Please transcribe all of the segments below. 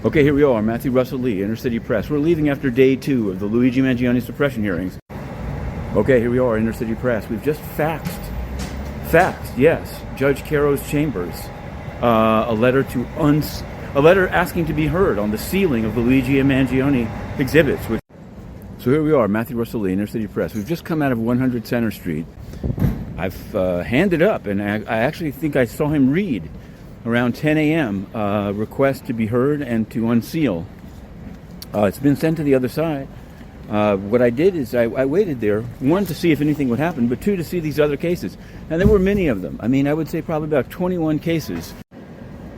Okay, here we are, Matthew Russell Lee, Inner City Press. We're leaving after day 2 of the Luigi Mangione suppression hearings. Okay, here we are, Inner City Press. We've just faxed, yes, Judge Caro's chambers, a letter asking to be heard on the sealing of the Luigi Mangione exhibits. So here we are, Matthew Russell Lee, Inner City Press. We've just come out of 100 Center Street. I've handed up, and I actually think I saw him read around 10 a.m. Request to be heard and to unseal. It's been sent to the other side. What I did is I waited there, 1, to see if anything would happen, but 2, to see these other cases. And there were many of them. I mean, I would say probably about 21 cases.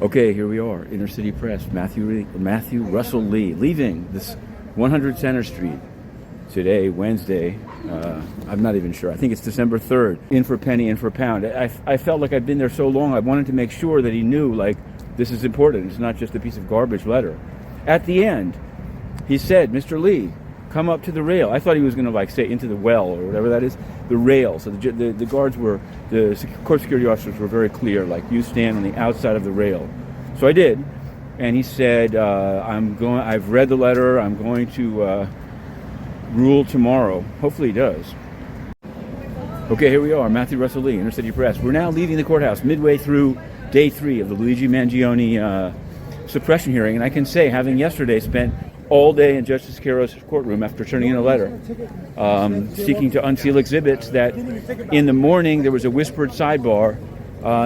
Okay, here we are, Inner City Press, Matthew Russell Lee, leaving this 100 Center Street today, Wednesday. I'm not even sure. I think it's December 3rd. In for penny, in for pound. I felt like I'd been there so long, I wanted to make sure that he knew, like, this is important. It's not just a piece of garbage letter. At the end, he said, "Mr. Lee, come up to the rail." I thought he was going to, like, say into the well or whatever that is. The rail. So the guards were, the court security officers were very clear, like, you stand on the outside of the rail. So I did. And he said, I've read the letter. I'm going to rule tomorrow. Hopefully he does. Okay, here we are, Matthew Russell Lee, Inner City Press. We're now leaving the courthouse midway through day 3 of the Luigi Mangione suppression hearing, and I can say, having yesterday spent all day in Justice Caro's courtroom after turning in a letter seeking to unseal exhibits, that in the morning there was a whispered sidebar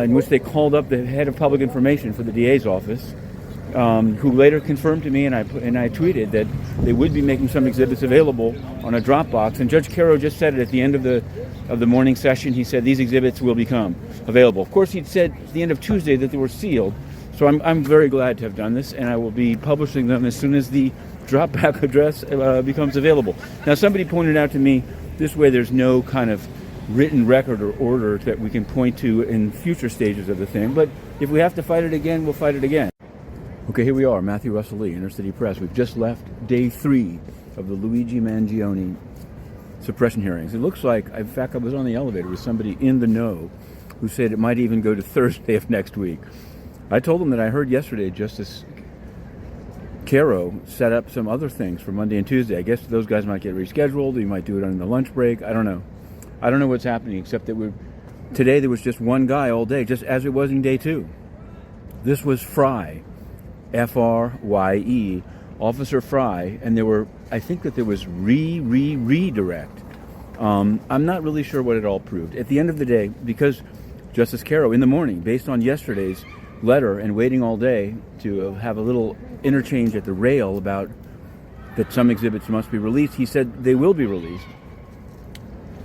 in which they called up the head of public information for the DA's office, who later confirmed to me, and I tweeted that they would be making some exhibits available on a Dropbox. And Judge Caro just said it at the end of the morning session. He said these exhibits will become available. Of course, he'd said at the end of Tuesday that they were sealed. So I'm very glad to have done this, and I will be publishing them as soon as the Dropbox address becomes available. Now, somebody pointed out to me, this way there's no kind of written record or order that we can point to in future stages of the thing. But if we have to fight it again, we'll fight it again. Okay, here we are, Matthew Russell Lee, Inner City Press. We've just left day 3 of the Luigi Mangione suppression hearings. It looks like, in fact, I was on the elevator with somebody in the know who said it might even go to Thursday of next week. I told them that I heard yesterday Justice Caro set up some other things for Monday and Tuesday. I guess those guys might get rescheduled. He might do it on the lunch break. I don't know. I don't know what's happening, except that today there was just one guy all day, just as it was in day 2. This was Fry. F-R-Y-E, Officer Fry, and I think that there was redirect. I'm not really sure what it all proved. At the end of the day, because Justice Caro, in the morning, based on yesterday's letter and waiting all day to have a little interchange at the rail about that some exhibits must be released, he said they will be released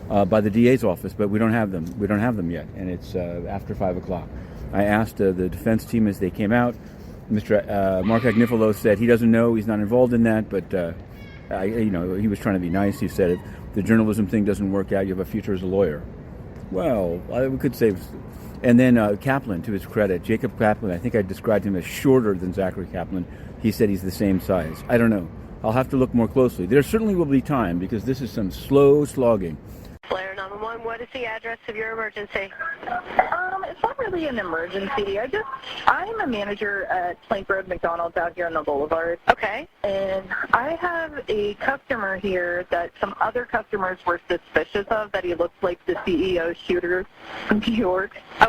by the DA's office, but we don't have them. We don't have them yet, and it's after 5 o'clock. I asked the defense team as they came out. Mr. Mark Agnifilo said he doesn't know, he's not involved in that, but he was trying to be nice. He said, if the journalism thing doesn't work out, you have a future as a lawyer. Well, we could say. And then Kaplan, to his credit, Jacob Kaplan, I think I described him as shorter than Zachary Kaplan. He said he's the same size. I don't know. I'll have to look more closely. There certainly will be time, because this is some slow slogging. Blair 911, what is the address of your emergency? It's not really an emergency. I'm a manager at Plank Road McDonald's out here on the Boulevard. Okay. And I have a customer here that some other customers were suspicious of, that he looks like the CEO shooter from New York.